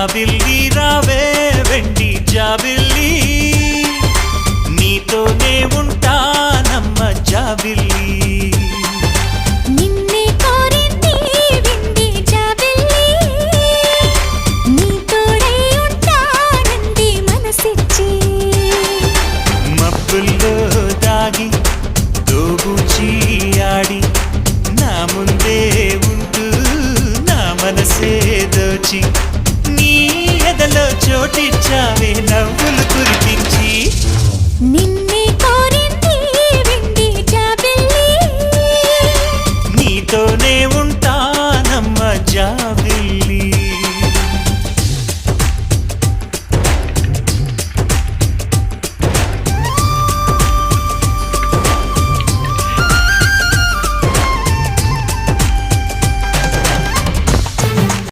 జాబిల్లి రావే వెండి జాబిల్లి నీతోనే ఉంటానమ్మ జాబిల్లి నిన్నే కోరింది వెండి జాబిల్లి నీతోనే ఉంటానంది మనసిచ్చి మబ్బుల్లో దాగి దోబూచి ఆడి నా ముందే ఉంటూ నా మనసే దోచి నీ ఎదలో చోటిచ్చా